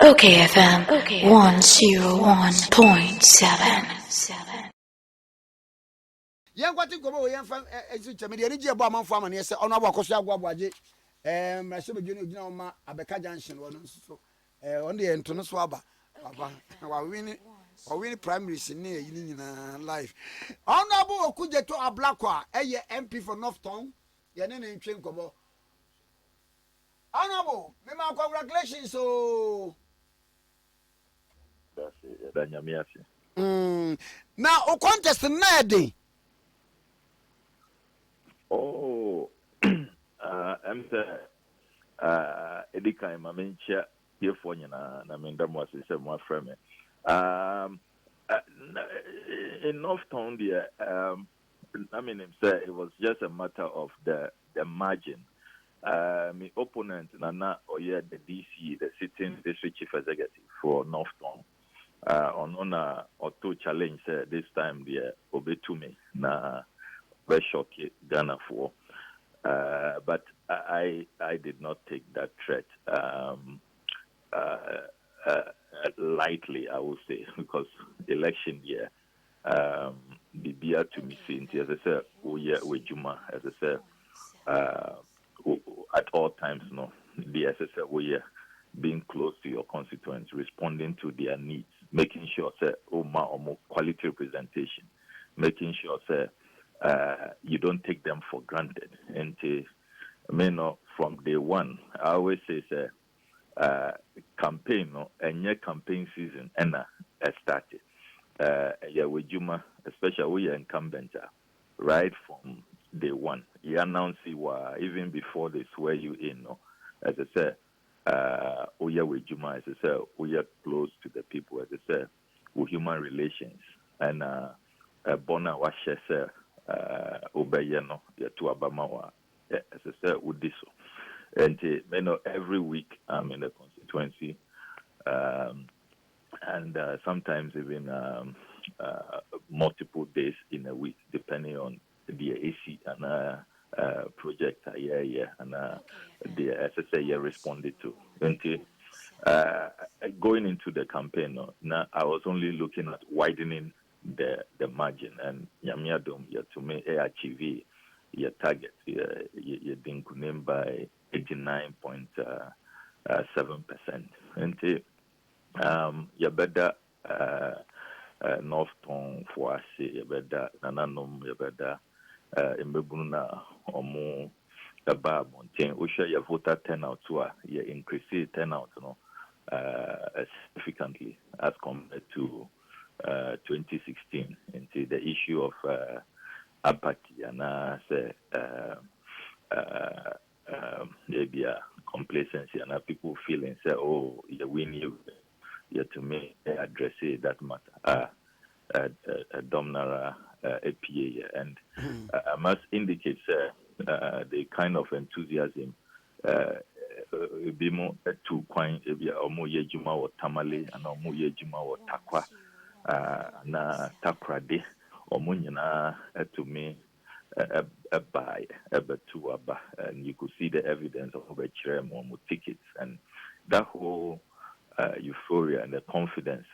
OKFM 101.7. Young what you go young fan media ni abo amanfo amane se ono abo akoso agwo aboaje mrahye bedwene ogina oma abeka junction wono so on the ento no so aba wa win primaries ni eyi nyina live ono abo Okudzeto Ablakwa eye MP for Northtown ye ne ntwe nkobo ono abo me ma congratulations so now o contest na dey. Oh, I'm the Edika in Mamencia, here for you, and I mean, that was my friend. In Northtown, I mean, it was just a matter of the margin. My opponent, Nana, or yeah, the DC, the sitting district chief executive for Northtown, on a or two challenge this time, the Obetume, na. Very shocked Ghana for, but I did not take that threat lightly. I would say because election year, the beer to me seen as I said, with Juma as I said, at all times no, the SSL we being close to your constituents, responding to their needs, making sure say more quality representation, making sure say. You don't take them for granted. And from day one, I always say, campaign, and your campaign season, and started. Yeah, with Juma, especially we are incumbent, right from day one. You announce even before they swear you in, as I said, we are with Juma, as I said, we are close to the people, as I said, with human relations, and Bona Washe, Obeyano, to Abamawa, as I said, with this. And every week I'm in the constituency, and sometimes even multiple days in a week, depending on the AC and project, and the SSA responded to. And going into the campaign, now I was only looking at widening the margin, and Yamiadum to me achieve your target you think name by 89.7%. And you better Northtown for us, you better Nananum, you better Mbebuna or more about mountain. We share your voter turnout to you increase turnout significantly as compared to 2016 into the issue of apathy and maybe complacency and people feeling say, oh, you win you to me address that matter. Domnara APA and I must indicate the kind of enthusiasm be more to coin omo yejuma or tamale and omo yejuma or takwa na takrade omo nyina to me a buy a to aba, and you could see the evidence of a chairman tickets and that whole euphoria and the confidence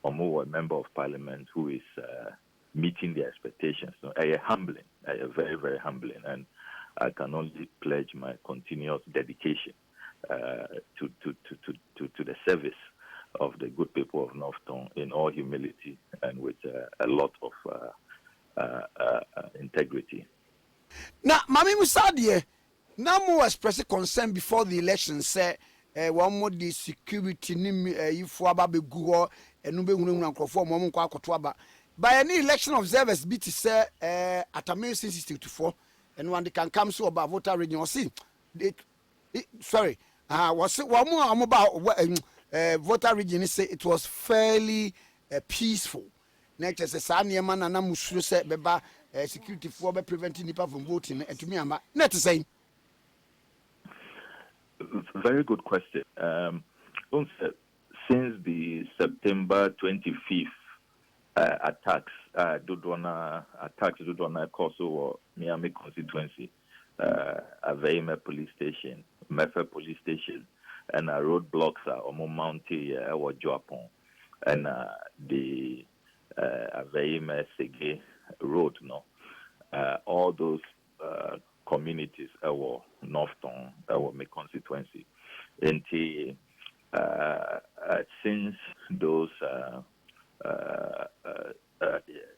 omo a member of parliament who is meeting the expectations. Humbling, very, very humbling, and I can only pledge my continuous dedication to the service of the good people of Northtown in all humility and with a lot of integrity. Now, Mami Musadie, now more express concern before the election. Say, one more the security if Wababe Guo and Nube Ununquafor Momon Quacotuaba. By any election observers, BT say at a May 64, and when they can come so about voter region, see, sorry, was it one more about voter region? Say it was fairly peaceful. Next, as a Sanya man and Namusru said, Beba security for preventing people from voting. And to me, I'm not the same. Very good question. Since the September 25th attacks, Dudwana Koso or Miami constituency, Aveime police station, Mefe police station, and roadblocks are mounted or Japan, and the Aveime Sege road, no, all those communities, our Northton, our constituency, and since those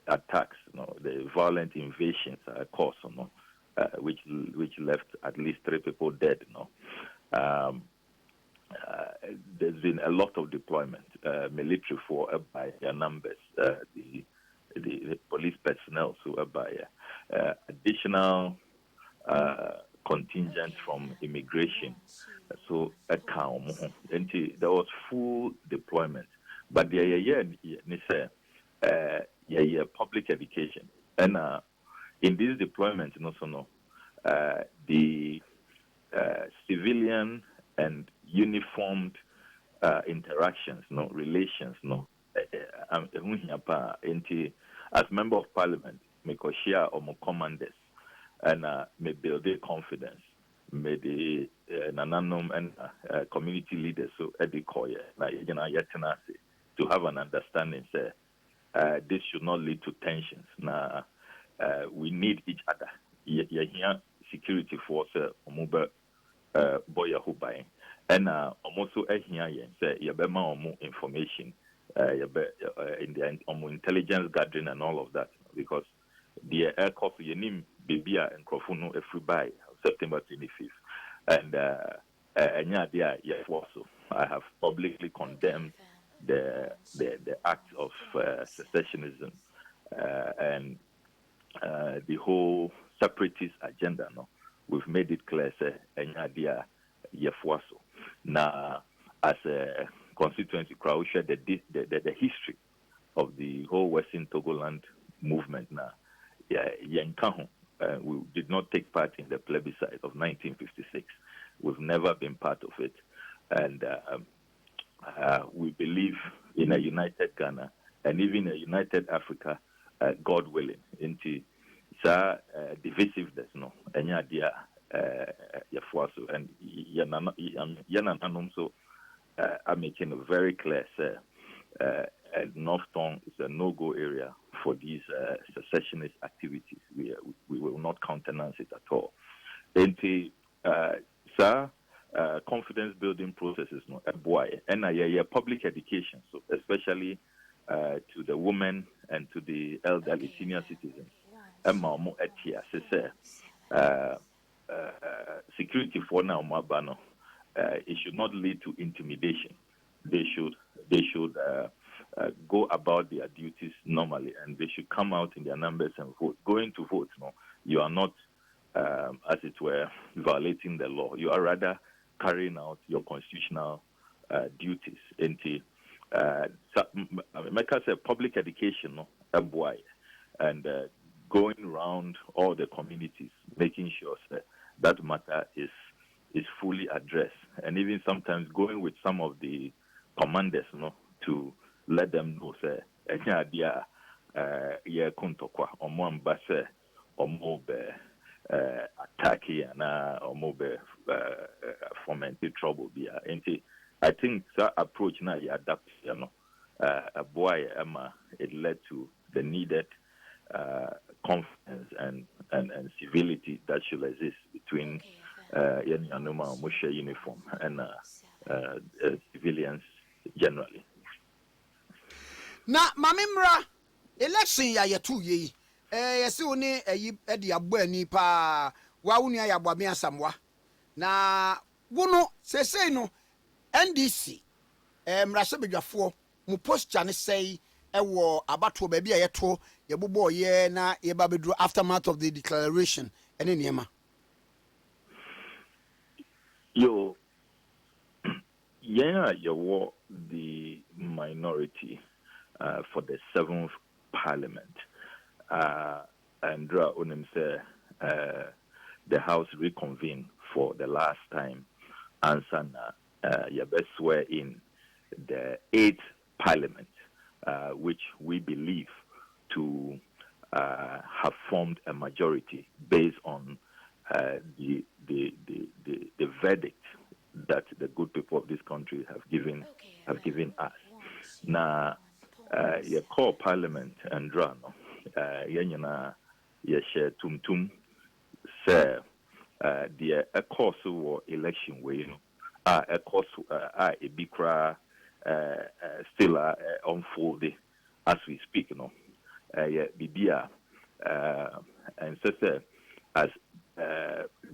attacks, the violent invasions caused, which left at least 3 people dead, there's been a lot of deployment, military for by their numbers, the police personnel, so by additional contingent from immigration, so and there was full deployment. But public education, and in this deployment, the civilian and uniformed interactions, relations, as member of parliament, me share or commanders, and may build their confidence, may the nananum and community leaders so educate to have an understanding, say, this should not lead to tensions. We need each other. Here, security force, boya hubai, and also here, say, yabema information, in the intelligence gathering and all of that, because the air coffee yenim bibia and krofuno every by September 25th, and I have publicly condemned the act of secessionism and the whole separatist agenda. We've made it clear, say, now, as a constituency crowd, we share the history of the whole Western Togoland movement. Now, we did not take part in the plebiscite of 1956. We've never been part of it, and we believe in a united Ghana and even a united Africa, God willing. Into divisiveness, any idea, and so I'm making it very clear, sir. Northton is a no-go area for these secessionist activities. We will not countenance it at all. Confidence building processes, and public education, so especially to the women and to the elderly senior citizens. Security for now, it should not lead to intimidation. They should go about their duties normally, and they should come out in their numbers and vote. Going to vote, you are not, as it were, violating the law. You are rather carrying out your constitutional duties. Make us a public education, and going around all the communities, making sure that matter is fully addressed, and even sometimes going with some of the commanders, to let them know, attack and fomented trouble. I think that approach now you adapt, it led to the needed confidence and civility that should exist between uniform and civilians generally. Na mamimra election ya yetu ye yesi oni edi abo ani pa wa woni ya abame asamwa na wono sesei no NDC mrase bedwafo mu posture ne sei ewo abato ba bia yeto yebobo ye na yeba bedru aftermath of the declaration ene niema yo you the minority for the 7th Parliament. And the House reconvened for the last time. And you best swear in the 8th Parliament, which we believe to have formed a majority based on the verdict that the good people of this country have given us. Now, you call Parliament and Drano, you share tum say the course of election way, you know, a course a bikra still unfolding as we speak, you know, Bibia and so as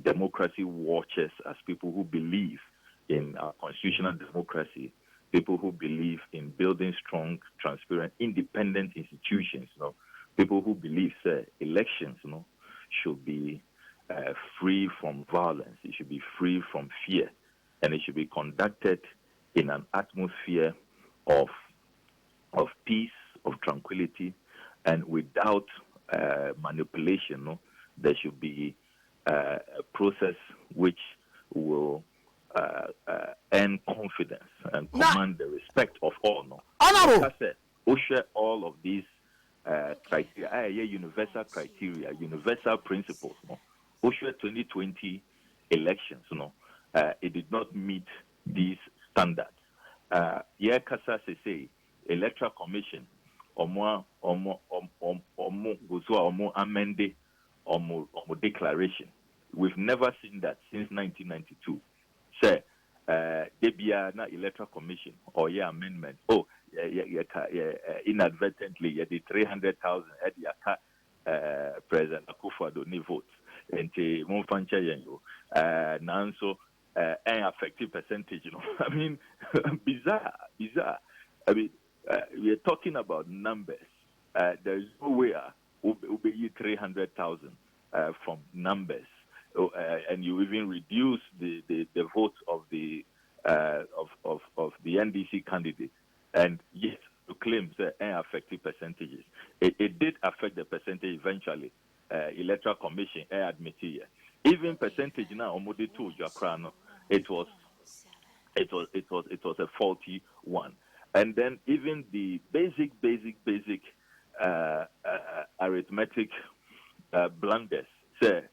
democracy watchers, as people who believe in our constitutional democracy, people who believe in building strong, transparent, independent institutions, you know, people who believe elections, you know, should be free from violence, it should be free from fear, and it should be conducted in an atmosphere of peace, of tranquility, and without manipulation. No? There should be a process which will earn confidence and command the respect of all. No? Honorable! We share all of these criteria, universal criteria, universal principles. No? We share 2020 elections. No? It did not meet these standards. Kasa say Electoral Commission omo amende omo declaration. We've never seen that since 1992. Say debia na Electoral Commission or amendment. Oh inadvertently the 300,000 President Akufo-Addo ni votes enti monfancha yengo nanso effective percentage, you know. I mean, bizarre. I mean, we are talking about numbers. There is no way we'll be 300,000 from numbers, and you even reduce the votes of the NDC candidate, and yet to claim effective percentages. It did affect the percentage eventually. Electoral Commission admitted even percentage now omode to Jakrano. It was a faulty one, and then even the basic arithmetic blunders say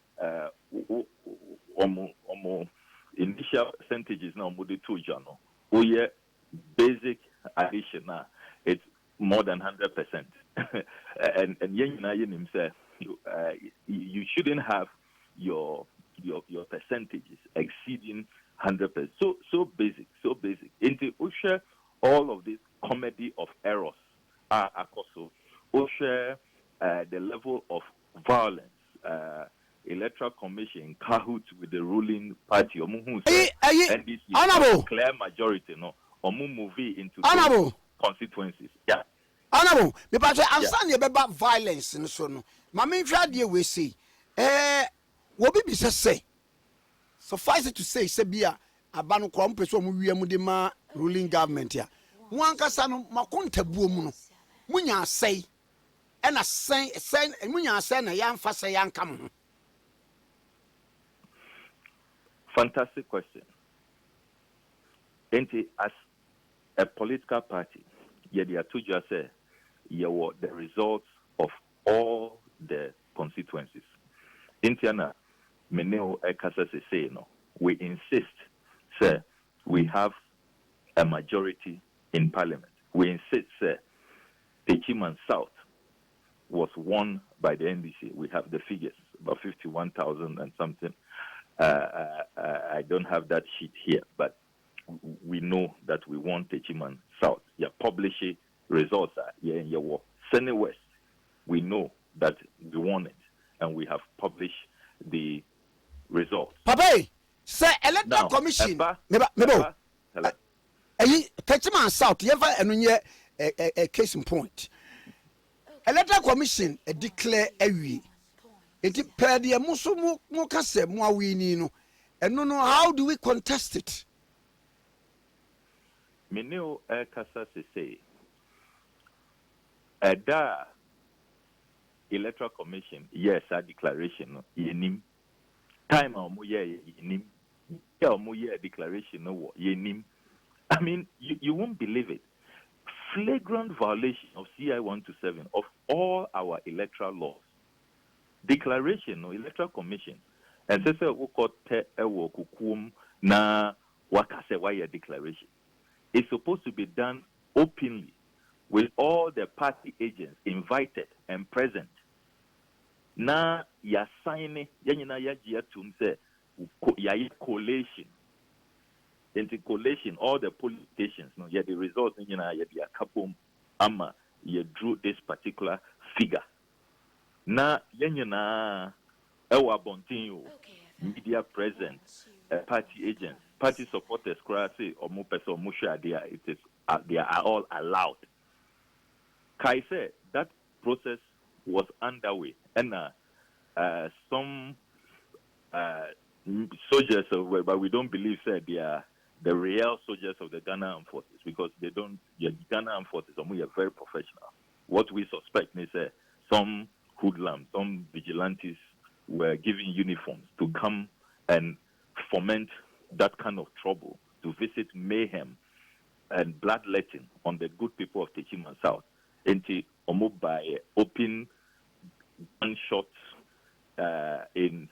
initial percentages now omode to Jano. Oye basic addition now it's more than 100%, and yen say you shouldn't have your percentages exceeding 100%. So basic. Into Usher, all of this comedy of errors are also Usher, the level of violence. Electoral Commission cahoots with the ruling party. NDC clear majority. No, movie into constituencies. Yeah. Honorable, because I'm saying about violence and so on. My main idea we say, what be say. Suffice it to say, Sebia, Abano Kwampeso Mudima ruling government here. One Casano Maconte Buomuno. Munya say, and a say, and Munya say, a young fassa young come. Fantastic question. Ain't it as a political party? Yet they are to just say, the results of all the constituencies. Intiana, Meneo Ekasa say no. We insist, sir, we have a majority in Parliament. We insist, sir, Techiman South was won by the NDC. We have the figures, about 51,000 and something. I don't have that sheet here, but we know that we won Techiman South. Yeah, publishing results are here in your work. Senate West, we know that we won it, and we have published the results. Papa, say Electoral Commission. Techiman South, you have a case in point. Electoral Commission declare every. It per the Musumu Mokase Mwawini, and no, how do we contest it? Meneo Kasa say, Ada Electoral Commission, yes, a declaration, yenim. Time omuye yenim. Ya omuye declaration no yenim. I mean, you won't believe it. Flagrant violation of CI 127 of all our electoral laws. Declaration no Electoral Commission. And say we got te ewo kukum na what I say why a declaration. It's supposed to be done openly with all the party agents invited and present. Now ya sign yanyina ya jia tum say ya collation. Into collation, all the politicians, no, yeah, the result yanyina ya be a couple ama you drew this particular figure. Now yanyina ewa bontinho media present, party agents, party supporters, say or more person it is they are all allowed. Kai said that process was underway, and some soldiers, but we don't believe that they are the real soldiers of the Ghana Armed Forces because they don't. The Ghana Armed Forces are very professional. What we suspect is some hoodlums, some vigilantes were given uniforms to come and foment that kind of trouble, to visit mayhem and bloodletting on the good people of Techiman South. Into almost by open gunshots in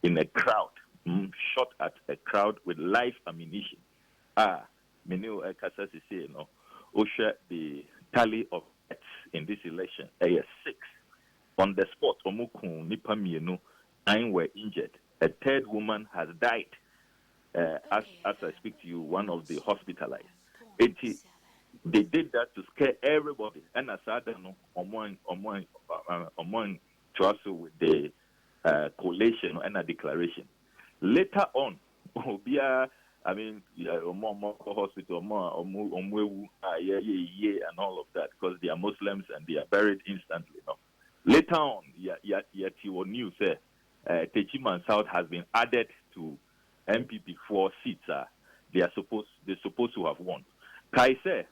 a crowd, shot at a crowd with live ammunition. Many Kasasi say, you know, OSHA, the tally of deaths in this election, 6 on the spot. Omukun Nipamienu, 9 were injured. A third woman has died. As I speak to you, one of the hospitalized. They did that to scare everybody. And as I don't know, to also with the collation and a declaration. Later on, I mean, more hospital, and all of that, because they are Muslims and they are buried instantly. No? Later on, your news Techiman South has been added to MPP 4 seats. They're supposed to have won. Kai said,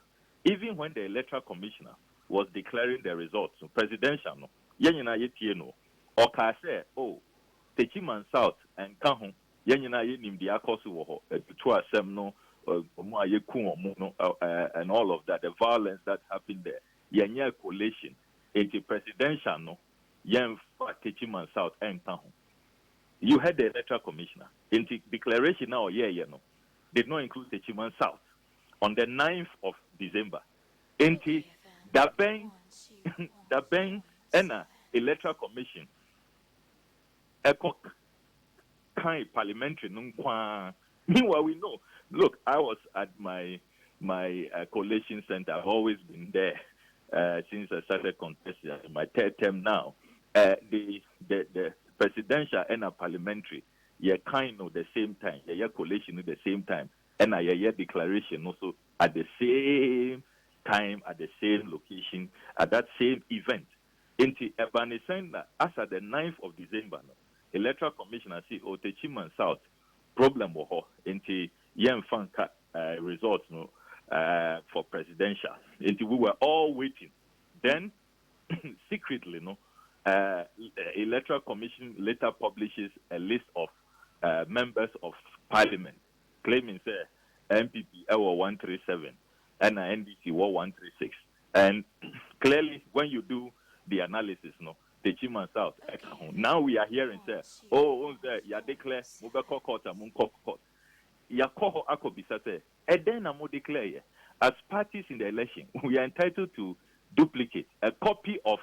even when the electoral commissioner was declaring the results, presidential, no, Oka said, oh, Techiman South and Kahun, and all of that, the violence that happened there, Yanya collation, into presidential, no, Techiman South and Kahun. You had the electoral commissioner. In the declaration now, did not include Techiman South. On the 9th of December, the bank and electoral commission, parliamentary. Meanwhile, we know. Look, I was at my collation center. I've always been there since I started contesting in my third term now. The presidential and parliamentary, kind of the same time. Collation at the same time. And a declaration also at the same time, at the same location, at that same event. Into Ebani saying that as at the 9th of December, Electoral Commissioner say, oh, Techiman South, problem into Fanka results for presidential. Into we were all waiting. Then, secretly, Electoral Commission later publishes a list of members of Parliament, claiming say MPP 137 and NDC 136. And clearly, when you do the analysis, Techiman South. Now we are hearing say, ya declare mubeko court and munko court. Ya koho akobisa say, and then amu declare as parties in the election, we are entitled to duplicate a copy of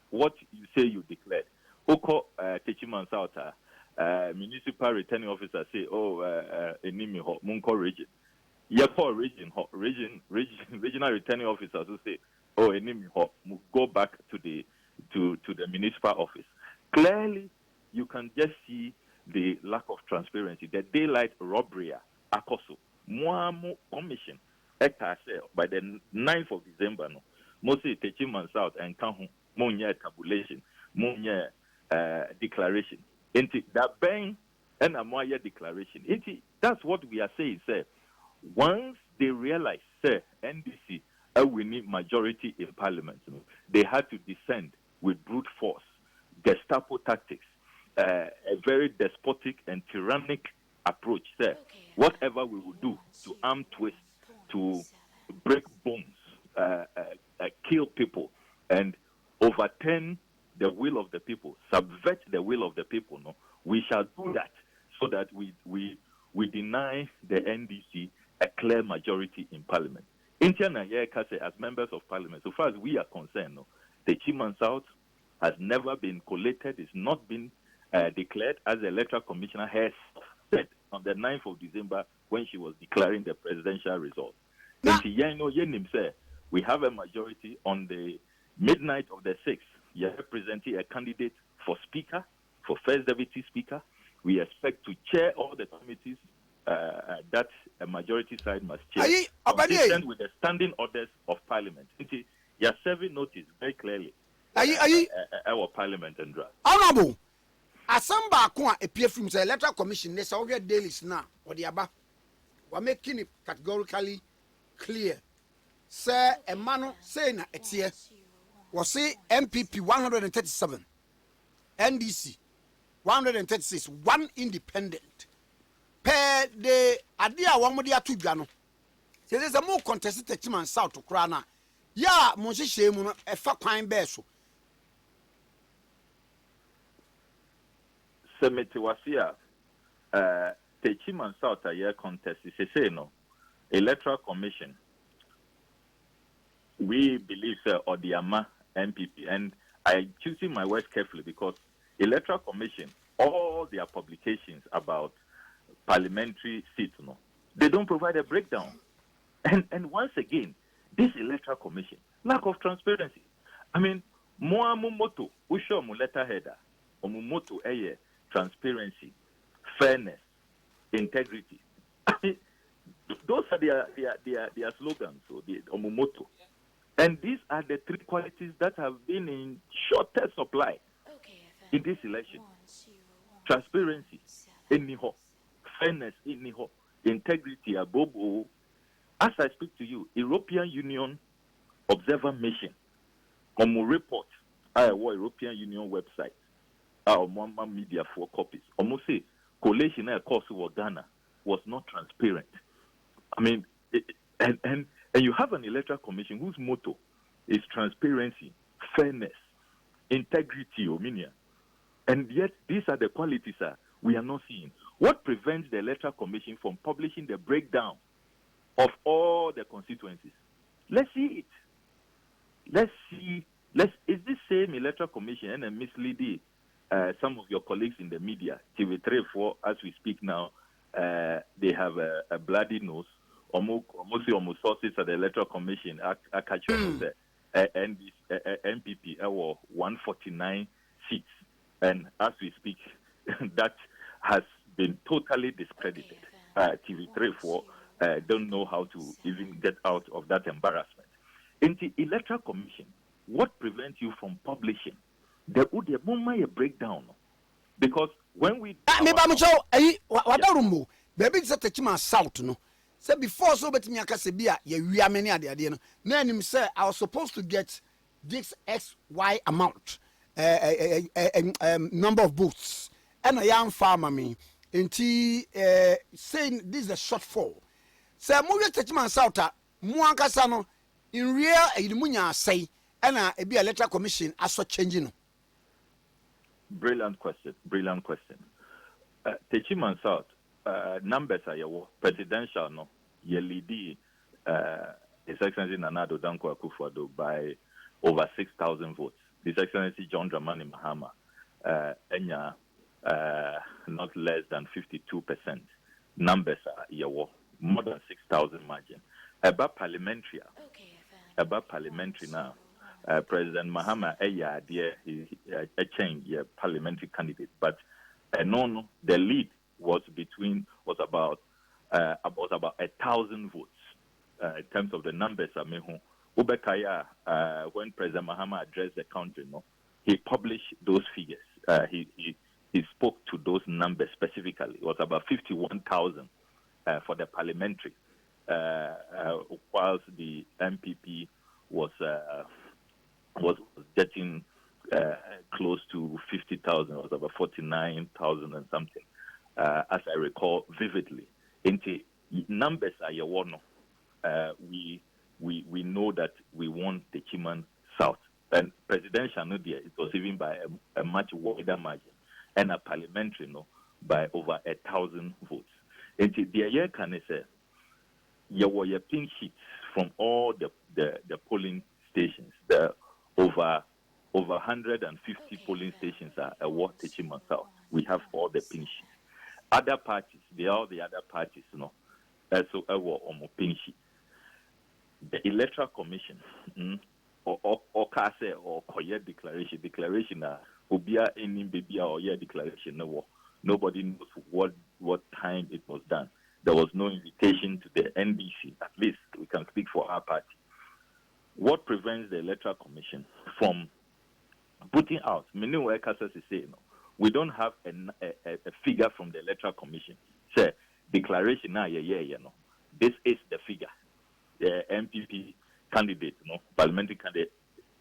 what you say you declared. Oko Techiman South. Municipal returning officer say, enimi ho munko region. Yako regional returning officers who say, enimi ho go back to the municipal office. Clearly, you can just see the lack of transparency, the daylight robbery. Akoso Muamu Commission by the 9th of December, mostly Techiman South and Kahun Monya tabulation, Monya declaration. Into that bang and a Moya declaration. That's what we are saying, sir. Once they realize, sir, NDC, we need majority in parliament, they had to descend with brute force, Gestapo tactics, a very despotic and tyrannic approach, sir. Whatever we will do to arm twist, to break bones, kill people, and overturn the will of the people, subvert the will of the people, we shall do that so that we deny the NDC a clear majority in Parliament. As members of Parliament, so far as we are concerned, no, the Chiman South has never been collated, it's not been declared as the Electoral Commissioner has said on the 9th of December when she was declaring the presidential result. We have a majority on the midnight of the 6th. You're representing a candidate for Speaker, for First Deputy Speaker. We expect to chair all the committees that a majority side must chair, consistent with the standing orders of Parliament. You are serving notice very clearly. Our Parliament and draft. Honorable, Asamba Kwa appear from the Electoral Commission. There's already dailies now. Or the Abba, we're making it categorically clear. Sir, a man saying it's here was say MPP 137, NDC 136, one independent. Per the idea one more dia 2 Jano. There's a more contested team and South to Krana. Ya, Monsieur Shemu, a fat pine beso. Semetiwasia, the Chiman South a year contest is a say no. Electoral Commission. We believe or the AMA MPP, and I choosing my words carefully because Electoral Commission, all their publications about parliamentary seats, no, they don't provide a breakdown. And once again, this Electoral Commission, lack of transparency. I mean, moto usho mu letterheader, omumoto eye transparency, fairness, integrity. I mean, those are their slogans, so the omumoto. And these are the 3 qualities that have been in shortest supply in this election. Transparency, iniho. Fairness, iniho. Integrity, abobo. As I speak to you, European Union Observer Mission, omu report, European Union website, Mama Media 4 copies. Almost say, collation course of Ghana was not transparent. I mean, and you have an Electoral Commission whose motto is transparency, fairness, integrity, Ominia. And yet, these are the qualities we are not seeing. What prevents the Electoral Commission from publishing the breakdown of all the constituencies? Let's see it. Is this same Electoral Commission and misleading some of your colleagues in the media? TV3 4, as we speak now, they have a bloody nose. Almost sources at the Electoral Commission I catch on and this MPP 149 seats, and as we speak, that has been totally discredited. TV3 4 don't know how to even get out of that embarrassment. In the Electoral Commission, what prevents you from publishing the breakdown? Because when we baby is a South no. Say before so bet me akase bia ye wia many ade no na anim say I was supposed to get this XY amount number of votes and a young farmer me enti saying this is a shortfall say mo we techman South mo ankasa no in real munya say and a be Electoral Commission aso changing no. Brilliant question. Techiman South numbers are your presidential no ye lead His Excellency Nana Addo Dankwa Akufo-Addo by over 6,000 votes. His Excellency John Dramani Mahama Enya not less than 52%. Numbers are your more than 6,000 margin. About parliamentary now. President Mahama a change parliamentary candidate, but the lead was about 1,000 votes in terms of the numbers. Ubekaya, when President Mahama addressed the country, he published those figures. He spoke to those numbers specifically. It was about 51,000 for the parliamentary, whilst the MPP was getting close to 50,000. It was about 49,000 and something, as I recall vividly. Into numbers are your one. We know that we want the Chiman South. And presidential, it was even by a much wider margin. And a parliamentary, by over 1,000 votes. And the year can say, you were your pink sheets from all the polling stations. The over 150 polling stations are award teaching myself. We have all the pink sheets. Other parties, all the other parties, also award on pink sheets. The Electoral Commission, or Kase or Koye declaration, Obia any baby or year declaration, nobody knows what time it was done. There was no invitation to the NBC. At least we can speak for our party. What prevents the Electoral Commission from putting out? Many workers say, we don't have a figure from the Electoral Commission. Say declaration this is the figure. The MPP candidate, parliamentary candidate,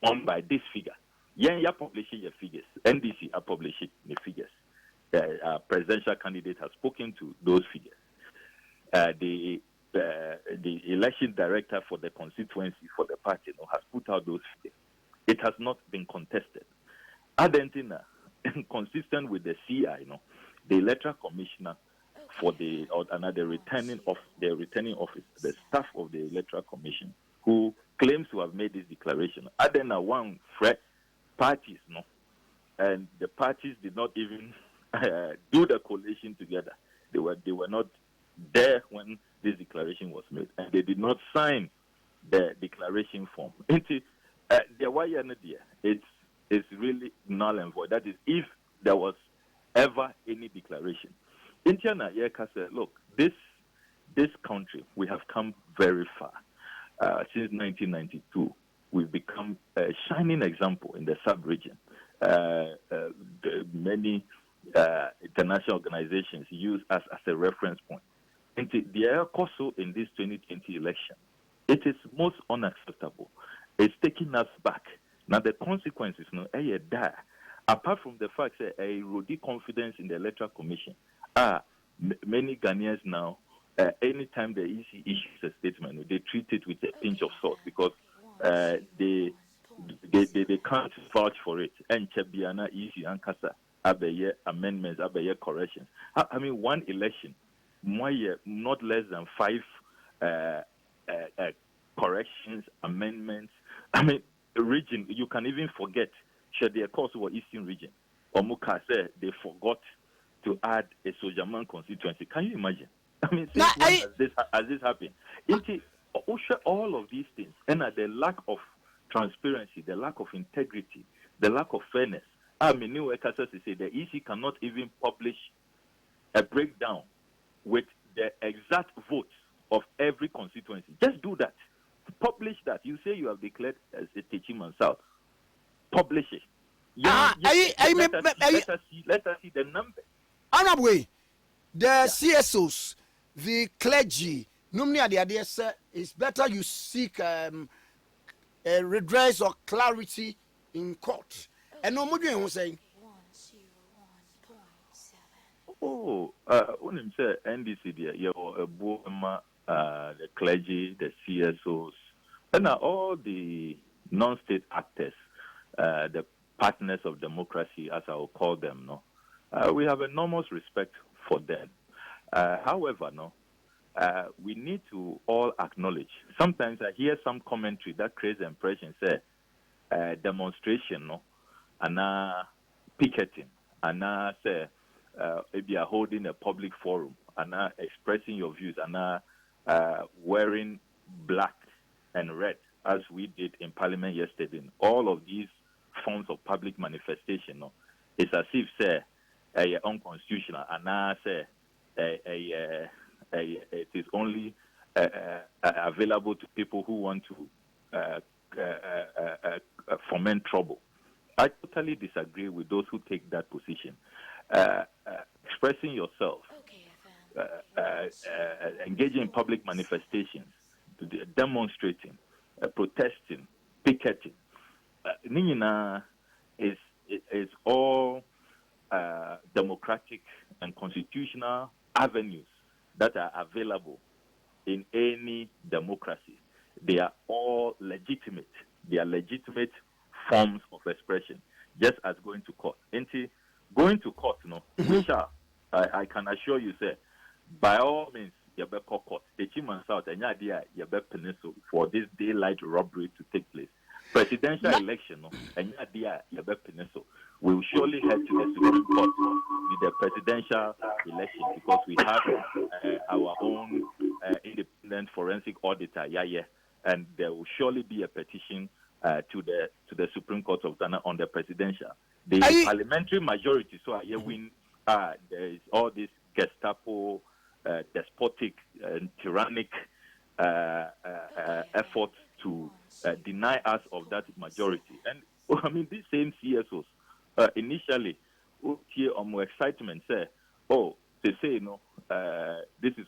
on by this figure. You publishing your figures. NDC are publishing the figures. The presidential candidate has spoken to those figures. The election director for the constituency for the party has put out those figures. It has not been contested. Argentina, consistent with the CI, the electoral commissioner for the returning office, the staff of the electoral commission, who claims to have made this declaration, Adena one parties, and the parties did not even do the coalition together. They were not there when this declaration was made, and they did not sign the declaration form. It's really null and void. That is, if there was ever any declaration. Indiana Yeka said, look, this country, we have come very far. Since 1992, we've become a shining example in the sub-region. Many international organizations use us as a reference point. And the also in this 2020 election, it is most unacceptable. It's taking us back. Now the consequences, dire. Apart from the fact that I erode confidence in the Electoral Commission, many Ghanaians now, anytime the EC issues a statement, they treat it with a pinch of salt because they can't vouch for it. And Chebiana, EC, and Kasa, Abaye amendments, Abaye corrections. I mean, one election, not less than 5 corrections, amendments. I mean, region, you can even forget. Shadia Kosovo Eastern region. Omuka said they forgot to add a Sojaman constituency. Can you imagine? I mean, has this happened? All of these things, and the lack of transparency, the lack of integrity, the lack of fairness. I mean, new workers say the EC cannot even publish a breakdown with the exact votes of every constituency. Just do that. Publish that. You say you have declared as a teaching South. Publish it. Let us see the numbers. Honorable, the CSOs, the clergy, normally the idea it's better you seek a redress or clarity in court. And no more than saying. When him say NDC there, you have the clergy, the CSOs, and all the non-state actors, the partners of democracy, as I will call them. We have enormous respect for them. However, we need to all acknowledge. Sometimes I hear some commentary that creates the impression, say, demonstration, and picketing, and say, if you are holding a public forum, and expressing your views, and wearing black and red, as we did in Parliament yesterday. All of these forms of public manifestation, it's as if, say, unconstitutional, and say, it is only available to people who want to foment trouble. I totally disagree with those who take that position. Expressing yourself, engaging in public manifestations, demonstrating, protesting, picketing, is all democratic and constitutional avenues that are available in any democracy. They are all legitimate. They are legitimate forms of expression, just as going to court. Going to court, we shall. I can assure you, sir, by all means, you better court. The Chiman South and idea you better peninsula for this daylight robbery to take place. Presidential election, and idea you better peninsula. We will surely head to the Supreme Court with the presidential election because we have our own independent forensic auditor, and there will surely be a petition to the Supreme Court of Ghana on the presidential. The parliamentary majority, so I win. There is all this Gestapo, despotic and tyrannic efforts to deny us of that majority. And I mean, these same CSOs initially, more excitement say, oh, they say, this is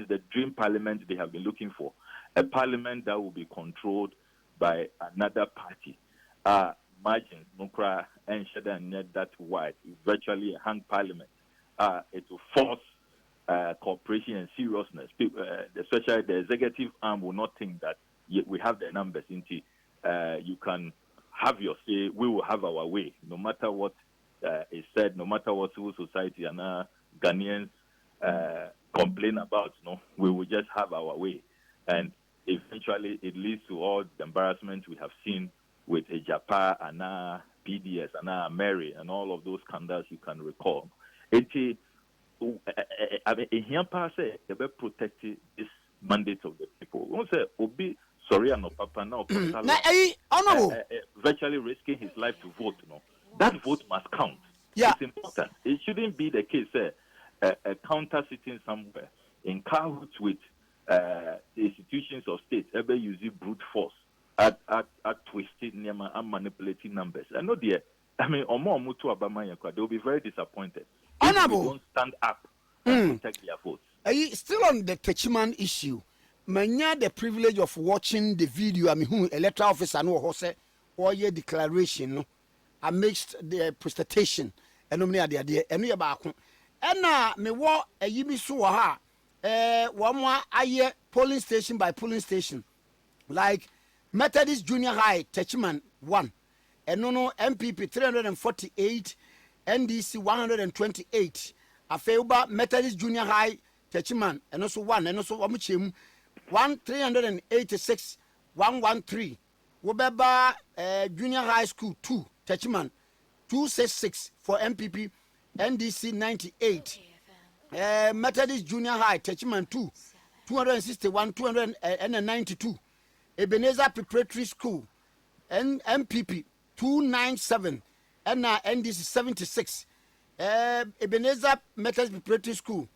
the dream parliament they have been looking for, a parliament that will be controlled by another party. Imagine, Nukra and Shada net that wide, virtually a hung parliament. It will force cooperation and seriousness. Especially the executive arm will not think that we have the numbers into you can have your say, we will have our way, no matter what is said, no matter what civil society and Ghanaians complain about, we will just have our way. And eventually it leads to all the embarrassment we have seen with Ejapa and PDS and Mary and all of those scandals you can recall. I mean, here say they be protecting this mandate of the people. We say Obi sorry and Papa now virtually risking his life to vote. That vote must count. Yeah. It's important. It shouldn't be the case a counter sitting somewhere in cahoots with institutions of state ever using brute force at twisting and manipulating numbers. I know I mean, they'll be very disappointed if we don't stand up and protect their votes. Still on the Techiman issue, manya the privilege of watching the video. I mean, who electoral officer no hose or your declaration amidst the presentation and no idea and we about and me wa a yimi so ha one more aye polling station by polling station like Methodist Junior High Techiman 1 and no MPP 348 NDC 128 Afeuba Methodist Junior High Techiman and also 1 and also Wamuchim 386 113 Wobeba Junior High School 2 Techiman 266 for MPP NDC 98 Methodist Junior High Techiman 2 261 292 Ebenezer Preparatory School MPP 297 and NDC 76 Ebenezer Methodist Preparatory School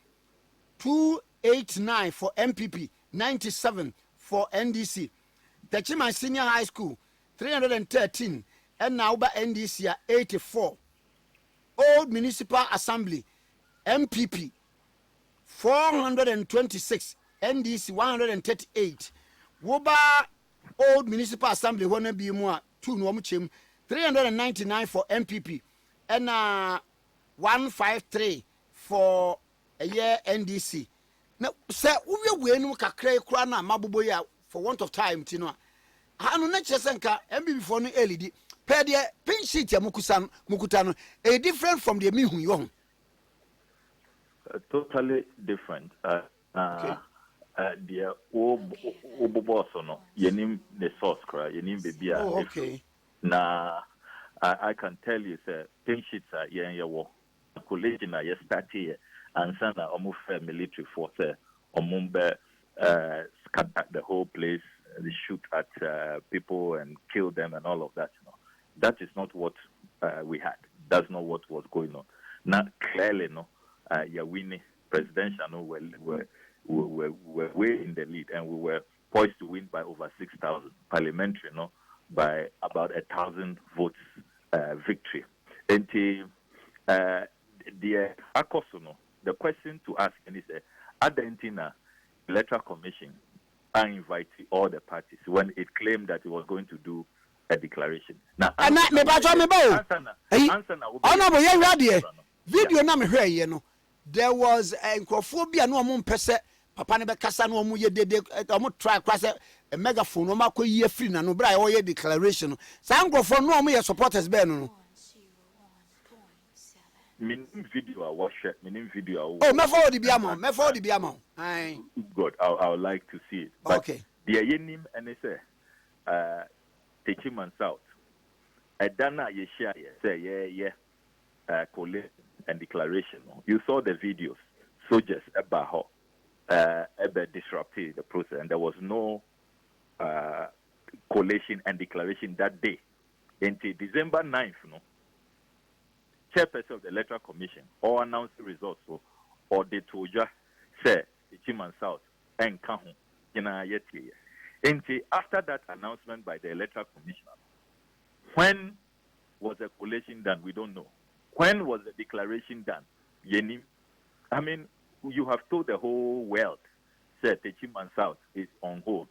289 for MPP 97 for NDC Techiman Senior High School 313 and now by NDC 84 Old Municipal Assembly MPP 426 NDC 138 Woba Old Municipal Assembly wanna be more 2 no 399 for MPP and 153 for a year NDC. Now sir we no kakra kura na mabobo ya for want of time tino anu na chesenka MPP for no LED per the pin sheet ya mukutano a different from the mihu yo totally different the oboboso no yenim the source cry yenim bebia okay na I can tell you sir pin sheets are yewo college na ye start here and sana omu military force omumbe scatter the whole place they shoot at people and kill them and all of that that is not what we had. That's not what was going on. Now clearly you're winning presidential we're way in the lead and we were poised to win by over 6,000 parliamentary by about 1,000 votes victory. And the question to ask is Argentina Electoral Commission I invite all the parties when it claimed that it was going to do a declaration. Now, video na me hwe ye no there was a microphobia no mo mpese papa ne be kasa no mo ye dede mo try kwase a megaphone no makoyi afiri na no bra ye wo declaration sa microphone no mo ye supporters be no Meaning video I watch it. Meaning video. Oh, me forward the biamo. Me forward the biamo. Aye. Good. I would like to see it. But okay. The yenim and they say, taking man south. Dana ye share say collation and declaration. You saw the videos. Soldiers about disrupted the process, and there was no collation and declaration that day. Until December 9th, chairperson of the Electoral Commission or announced the results or the Toja say Chiman South and Kahu yet. Until after that announcement by the Electoral Commissioner, when was the collation done? We don't know. When was the declaration done? Yenim. I mean, you have told the whole world that the Chiman South is on hold.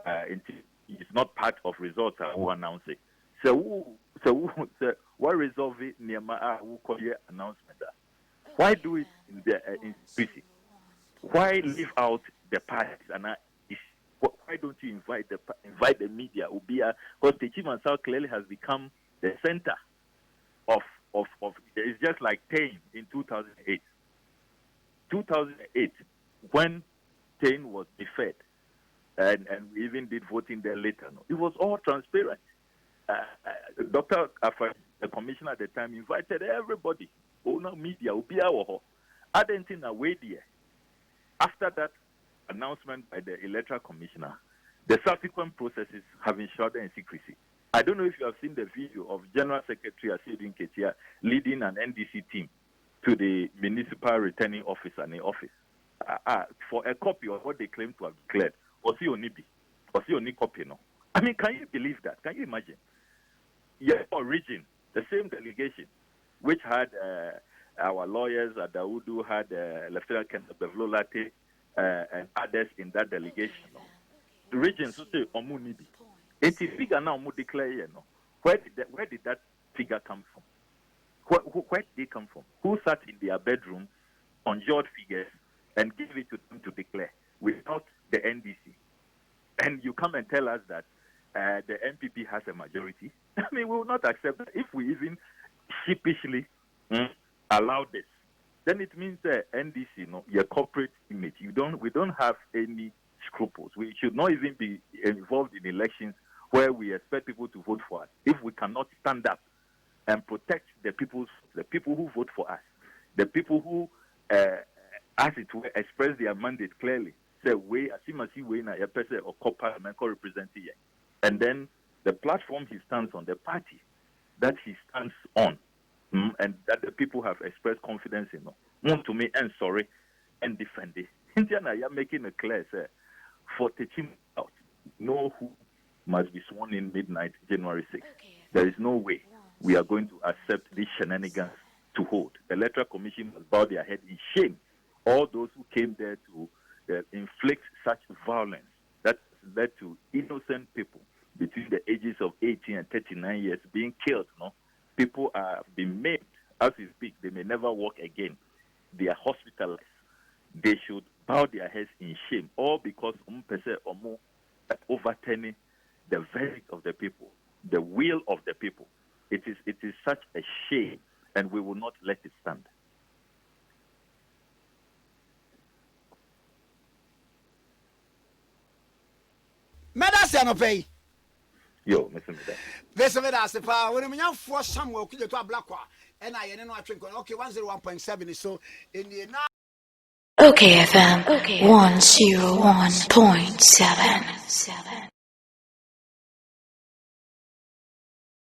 It's not part of results who announce it. So what resolve it near who call your announcement? Why do it in secrecy? Why leave out the parties and why don't you invite the media? Because the Chiman South clearly has become the center of it's just like Tain in 2008. 2008, when Tain was deferred, and we even did voting there later. It was all transparent. Dr. Afar, the commissioner at the time, invited everybody, owner media, I didn't think a way there. After that announcement by the electoral commissioner, the subsequent processes have been shrouded in secrecy. I don't know if you have seen the video of General Secretary Asidin Ketia leading an NDC team to the municipal returning officer in the office for a copy of what they claim to have declared. Or see only copy, no? I mean, can you believe that? Can you imagine? Your origin, the same delegation, which had our lawyers at Daudu, had Lieutenant Colonel Bevlolate and others in that delegation. No? The region, so say, Omunibi. It is figure now, declare, no? Where did that figure come from? Where did they come from? Who sat in their bedroom, conjured figures, and gave it to them to declare without the NDC? And you come and tell us that the MPP has a majority. I mean, we will not accept that. If we even sheepishly allow this, then it means that NDC, your corporate image, we don't have any scruples. We should not even be involved in elections where we expect people to vote for us. If we cannot stand up and protect the people who vote for us, the people who, as it were, express their mandate clearly, say way na a person or parliamentary representative, and then the platform he stands on, the party that he stands on, and that the people have expressed confidence in, want to make and sorry and defend it. Indiana, you're making it clear, sir, for teaching out, know who must be sworn in midnight, January 6th. There is no way we are going to accept these shenanigans to hold. The Electoral Commission must bow their head in shame. All those who came there to inflict such violence that led to innocent people between the ages of 18 and 39 years being killed. People are being maimed as we speak. They may never walk again. They are hospitalized. They should bow their heads in shame, all because overturning the verdict of the people, the will of the people. It is such a shame, and we will not let it stand. Medasi anopay. Yo, Mr. Meda. Mr. Medasi pa when me for Samuel Okudzeto Ablakwa and I no atwen okay 101.7 so in the okayfm 101.7